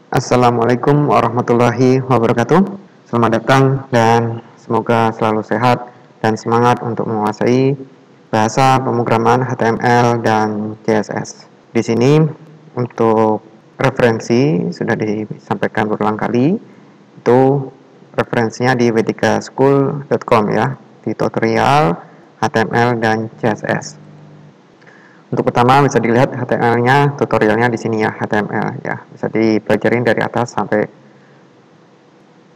Assalamualaikum warahmatullahi wabarakatuh. Selamat datang dan semoga selalu sehat dan semangat untuk menguasai bahasa pemrograman HTML dan CSS. Di sini untuk referensi sudah disampaikan berulang kali. Itu referensinya di vedikaschool.com ya, di tutorial HTML dan CSS. Untuk pertama bisa dilihat HTML-nya, tutorialnya di sini ya, HTML ya. Bisa dipelajarin dari atas sampai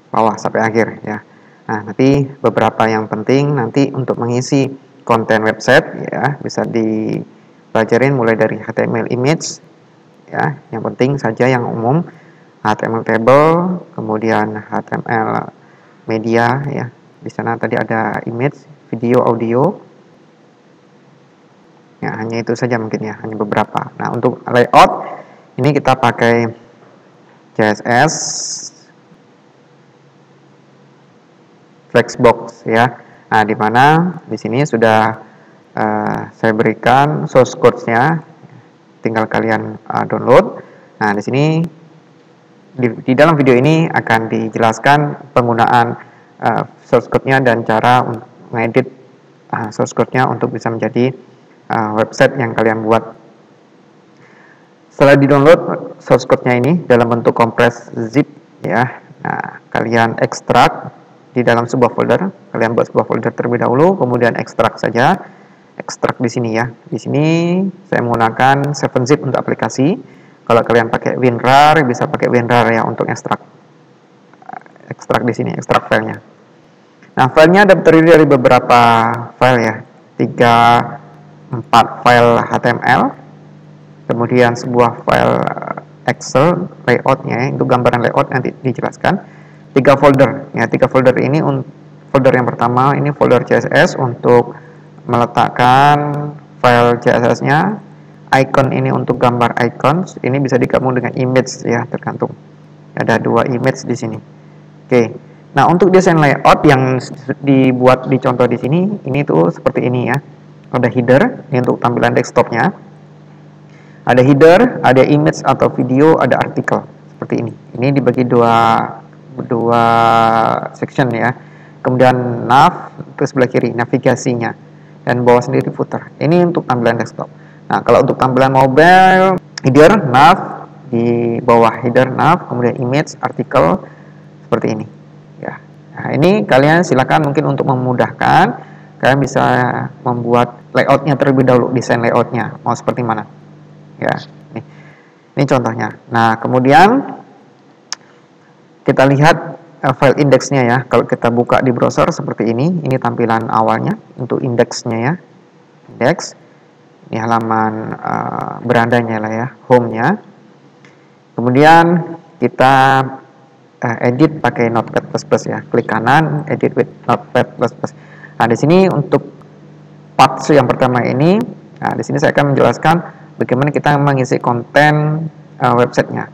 bawah sampai akhir ya. Nah, nanti beberapa yang penting nanti untuk mengisi konten website ya, bisa dipelajarin mulai dari HTML image ya, yang penting saja yang umum, HTML table, kemudian HTML media ya. Di sana tadi ada image, video, audio. Ya, hanya itu saja mungkin ya, hanya beberapa. Nah, untuk layout ini kita pakai CSS Flexbox ya. Nah, di mana di sini sudah saya berikan source code-nya, tinggal kalian download. Nah, di sini di dalam video ini akan dijelaskan penggunaan source code-nya dan cara mengedit source code-nya untuk bisa menjadi website yang kalian buat. Setelah di-download source code-nya ini dalam bentuk kompres zip ya. Nah, kalian ekstrak di dalam sebuah folder. Kalian buat sebuah folder terlebih dahulu, kemudian ekstrak saja. Ekstrak di sini ya. Di sini saya menggunakan 7-zip untuk aplikasi. Kalau kalian pakai WinRAR bisa pakai WinRAR ya untuk ekstrak. Ekstrak di sini, ekstrak filenya. Nah, filenya terdiri dari beberapa file ya. 4 file HTML, kemudian sebuah file Excel layoutnya, itu gambaran layout nanti dijelaskan. 3 folder ya, 3 folder ini, folder yang pertama ini folder CSS untuk meletakkan file CSS-nya, icon ini untuk gambar icon, ini bisa digabung dengan image ya, tergantung. Ada 2 image di sini. Oke. Nah, untuk desain layout yang dibuat di contoh di sini, ini tuh seperti ini ya. Ada header, ini untuk tampilan desktopnya. Ada header, ada image atau video, ada artikel seperti ini. Ini dibagi dua section ya. Kemudian nav ke sebelah kiri, navigasinya, dan bawah sendiri footer. Ini untuk tampilan desktop. Nah, kalau untuk tampilan mobile, header, nav di bawah header, nav, kemudian image, artikel seperti ini. Ya. Nah, ini kalian silakan mungkin untuk memudahkan. Kalian bisa membuat layoutnya terlebih dahulu, desain layoutnya mau seperti mana ya. Ini contohnya. Nah, kemudian kita lihat file indeksnya ya. Kalau kita buka di browser seperti ini tampilan awalnya untuk indeksnya ya. Indeks ini halaman berandanya lah ya, home-nya. Kemudian kita edit pakai Notepad++ ya. Klik kanan, edit with Notepad++. Nah, di sini untuk part yang pertama ini, nah di sini saya akan menjelaskan bagaimana kita mengisi konten websitenya.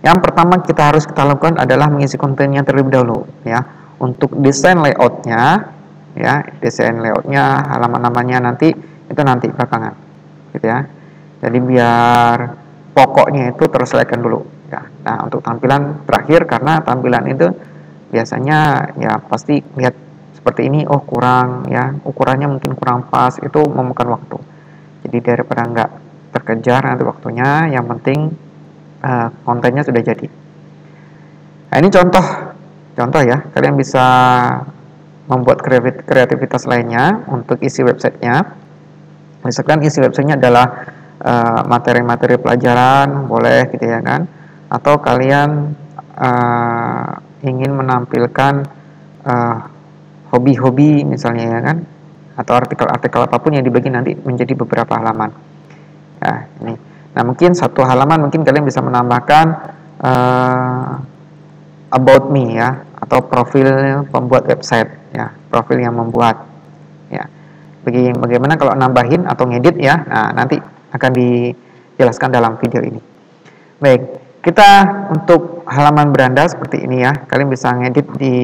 Yang pertama kita lakukan adalah mengisi kontennya terlebih dahulu ya. Untuk desain layoutnya ya, desain layoutnya, halaman namanya nanti itu nanti belakangan, gitu ya. Jadi biar pokoknya itu terselesaikan dulu ya. Nah, untuk tampilan terakhir, karena tampilan itu biasanya ya pasti lihat seperti ini, oh kurang ya, ukurannya mungkin kurang pas, itu memakan waktu. Jadi daripada nggak terkejar nanti waktunya, yang penting kontennya sudah jadi. Nah, ini contoh ya, kalian bisa membuat kreativitas lainnya untuk isi websitenya. Misalkan isi websitenya adalah materi-materi pelajaran, boleh gitu ya kan, atau kalian ingin menampilkan hobi-hobi misalnya ya kan, atau artikel-artikel apapun yang dibagi nanti menjadi beberapa halaman ya, ini. Nah, mungkin satu halaman mungkin kalian bisa menambahkan about me ya, atau profil pembuat website ya, profil yang membuat ya. Bagaimana kalau nambahin atau ngedit ya, nah nanti akan dijelaskan dalam video ini. Baik, kita untuk halaman beranda seperti ini ya, kalian bisa ngedit di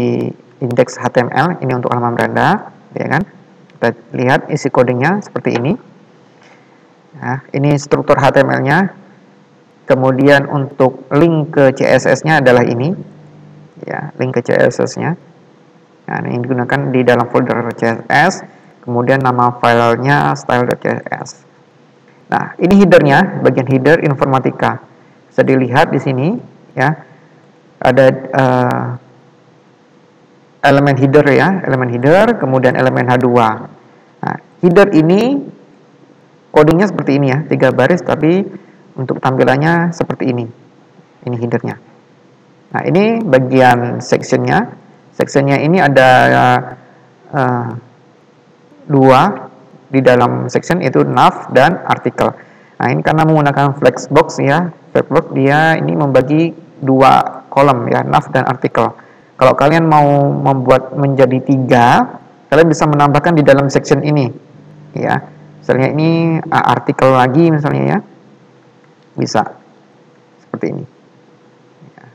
indeks HTML, ini untuk halaman beranda, ya kan? Kita lihat isi codingnya seperti ini. Nah, ini struktur HTML-nya. Kemudian untuk link ke CSS-nya adalah ini, ya, link ke CSS-nya. Nah, ini digunakan di dalam folder CSS. Kemudian nama filenya style.css. Nah, ini headernya, bagian header informatika. Bisa dilihat di sini, ya, ada elemen header ya, elemen header, kemudian elemen H2. Nah, header ini codingnya seperti ini ya, 3 baris, tapi untuk tampilannya seperti ini. Ini headernya. Nah, ini bagian sectionnya. Sectionnya ini ada 2 di dalam section, itu nav dan artikel. Nah, ini karena menggunakan flexbox ya, flexbox dia ini membagi 2 kolom ya, nav dan artikel. Kalau kalian mau membuat menjadi 3, kalian bisa menambahkan di dalam section ini ya. Misalnya ini artikel lagi misalnya ya, bisa seperti ini ya.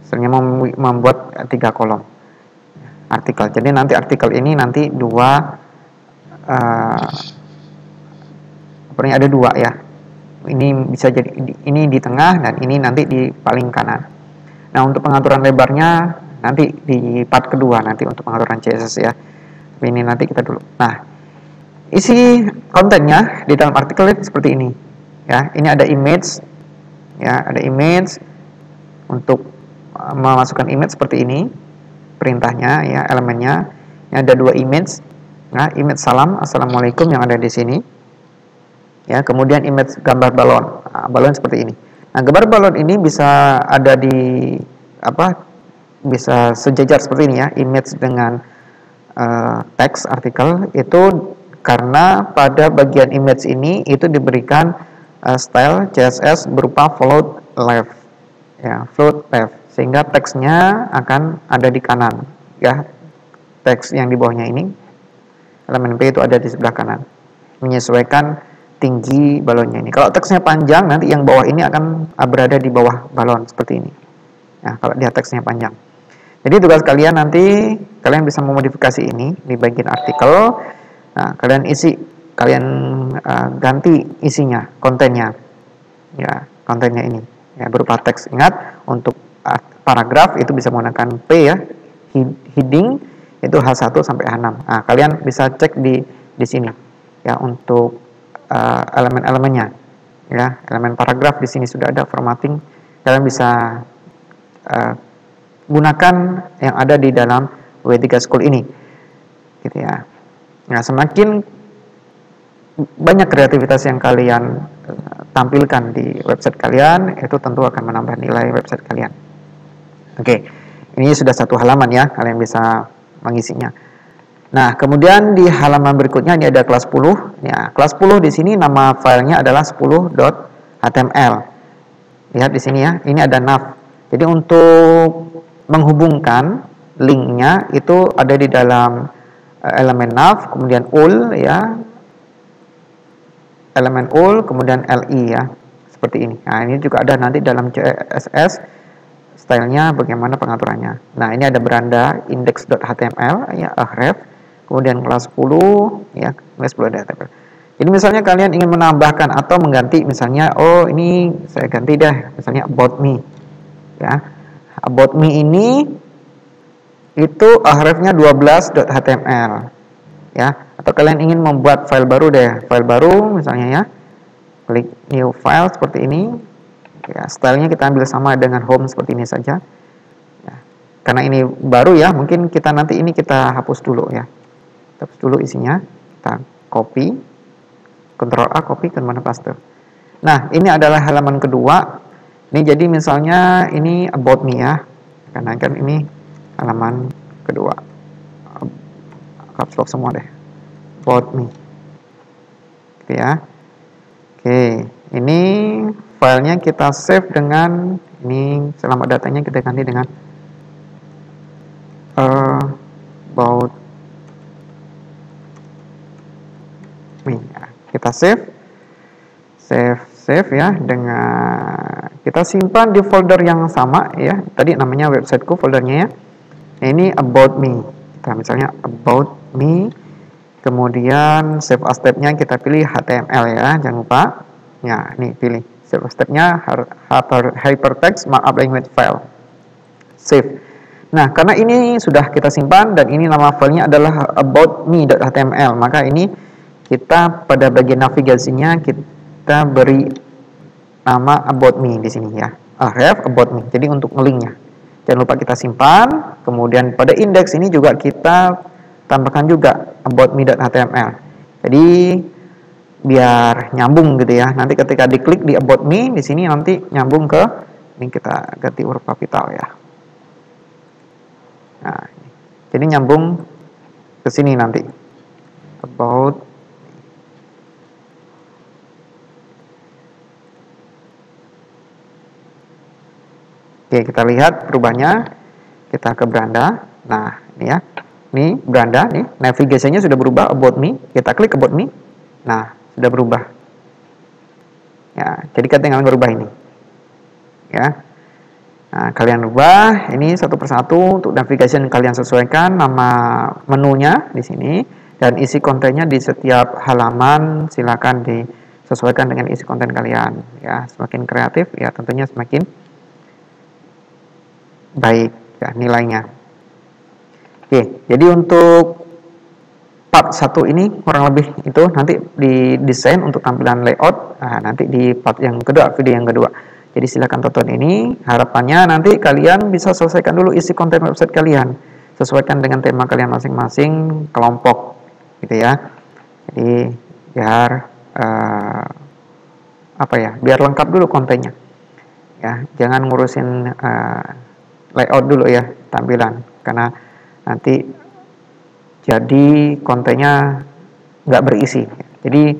Misalnya membuat 3 kolom artikel, jadi nanti artikel ini nanti 2 ada 2 ya, ini bisa jadi ini di tengah dan ini nanti di paling kanan. Nah, untuk pengaturan lebarnya nanti di part kedua, nanti untuk pengaturan CSS ya. Ini nanti kita dulu. Nah, isi kontennya di dalam artikel itu seperti ini ya. Ini ada image ya, ada image. Untuk memasukkan image seperti ini perintahnya ya, elemennya. Ini ada 2 image. Nah, image salam assalamualaikum yang ada di sini ya, kemudian image gambar balon. Nah, balon seperti ini. Nah, gambar balon ini bisa ada di bisa sejajar seperti ini ya, image dengan teks artikel, itu karena pada bagian image ini itu diberikan style CSS berupa float left ya, float left, sehingga teksnya akan ada di kanan ya. Teks yang di bawahnya ini, elemen P itu ada di sebelah kanan, menyesuaikan tinggi balonnya ini. Kalau teksnya panjang, nanti yang bawah ini akan berada di bawah balon seperti ini. Nah, kalau dia teksnya panjang. Jadi tugas kalian nanti, kalian bisa memodifikasi ini di bagian artikel. Nah, kalian isi, kalian ganti isinya, kontennya. Ya, kontennya ini ya, berupa teks. Ingat, untuk paragraf itu bisa menggunakan P ya. Heading itu H1 sampai H6. Nah, kalian bisa cek di sini ya, untuk elemen-elemennya ya. Elemen paragraf di sini sudah ada formatting. Kalian bisa gunakan yang ada di dalam W3 School ini gitu ya. Nah, semakin banyak kreativitas yang kalian tampilkan di website kalian, itu tentu akan menambah nilai website kalian. Oke, ini sudah 1 halaman ya, kalian bisa mengisinya. Nah, kemudian di halaman berikutnya ini ada kelas 10 ya. Kelas 10 di sini nama filenya adalah 10.html. Lihat di sini ya, ini ada nav. Jadi untuk menghubungkan linknya itu ada di dalam elemen nav, kemudian ul ya, elemen ul, kemudian li ya, seperti ini. Nah, ini juga ada nanti dalam CSS stylenya bagaimana pengaturannya. Nah, ini ada beranda index.html ya, ahref, kemudian kelas 10 ya, kelas 10 ada HTML. Jadi misalnya kalian ingin menambahkan atau mengganti, misalnya oh ini saya ganti deh, misalnya about me ya. About me ini itu ahrefnya 12.html ya, atau kalian ingin membuat file baru deh, file baru misalnya ya, klik new file seperti ini ya, stylenya kita ambil sama dengan home seperti ini saja ya. Karena ini baru ya, mungkin kita nanti ini kita hapus dulu ya, kita hapus dulu isinya, kita copy, Ctrl A, copy, kemudian paste. Nah, ini adalah halaman kedua. Ini jadi misalnya ini about me ya, karena kan ini halaman kedua, caps lock semua deh, about me gitu ya. Oke, ini filenya kita save dengan ini, selamat datanya kita ganti dengan about me ya. Kita save ya, dengan kita simpan di folder yang sama ya, tadi namanya websiteku foldernya ya. Nah, ini about me, kita misalnya about me Kemudian save as step-nya kita pilih HTML ya, jangan lupa. Ya, ini pilih save as step-nya hypertext markup language file. Save. Nah, karena ini sudah kita simpan dan ini nama filenya adalah aboutme.html, maka ini kita pada bagian navigasinya kita beri nama about me di sini ya. Ref about me. Jadi untuk nge-linknya. Jangan lupa kita simpan. Kemudian pada indeks ini juga kita tambahkan juga about me.html. Jadi biar nyambung gitu ya. Nanti ketika diklik di about me di sini nanti nyambung ke, ini kita ganti huruf kapital ya. Nah, jadi nyambung ke sini nanti. About. Oke, kita lihat perubahannya. Kita ke beranda. Nah, ini ya. Ini beranda nih, navigasinya sudah berubah about me. Kita klik about me. Nah, sudah berubah. Ya, jadi kita tinggal berubah ini. Ya. Nah, kalian rubah ini satu persatu. Untuk navigasi kalian sesuaikan nama menunya di sini dan isi kontennya di setiap halaman silakan disesuaikan dengan isi konten kalian. Ya, semakin kreatif ya tentunya semakin baik ya nilainya. Oke, jadi untuk part 1 ini kurang lebih itu nanti didesain untuk tampilan layout. Nah, nanti di part yang kedua, video yang kedua. Jadi silakan tonton ini. Harapannya nanti kalian bisa selesaikan dulu isi konten website kalian, sesuaikan dengan tema kalian masing-masing kelompok, gitu ya. Jadi biar biar lengkap dulu kontennya. Ya, jangan ngurusin layout dulu ya tampilan, karena nanti jadi kontennya nggak berisi. Jadi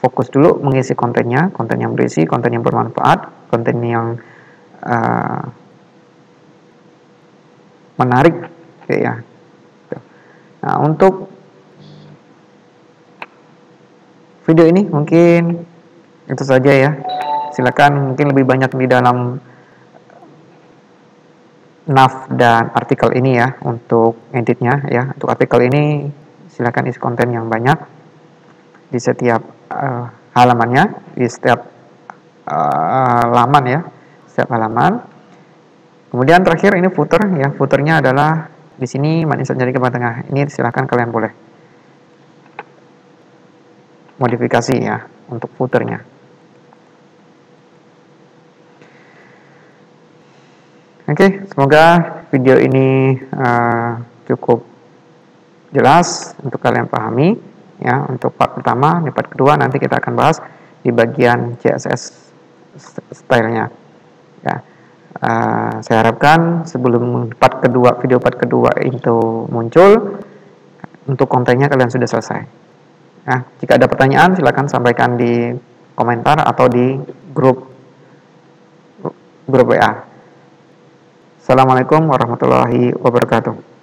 fokus dulu mengisi kontennya, konten yang berisi, konten yang bermanfaat, konten yang menarik, ya. Nah, untuk video ini mungkin itu saja ya. Silakan mungkin lebih banyak di dalam nav dan artikel ini ya untuk editnya ya. Untuk artikel ini silakan isi konten yang banyak di setiap halamannya, di setiap laman ya, setiap halaman. Kemudian terakhir ini footer ya. Footernya adalah di sini manisan jari ke tengah. Ini silakan kalian boleh modifikasi ya untuk footernya. Oke, semoga video ini cukup jelas untuk kalian pahami ya. Untuk part pertama, di part kedua nanti kita akan bahas di bagian CSS stylenya ya. Saya harapkan sebelum video part kedua itu muncul, untuk kontennya kalian sudah selesai ya. Jika ada pertanyaan silakan sampaikan di komentar atau di grup WA. Assalamualaikum warahmatullahi wabarakatuh.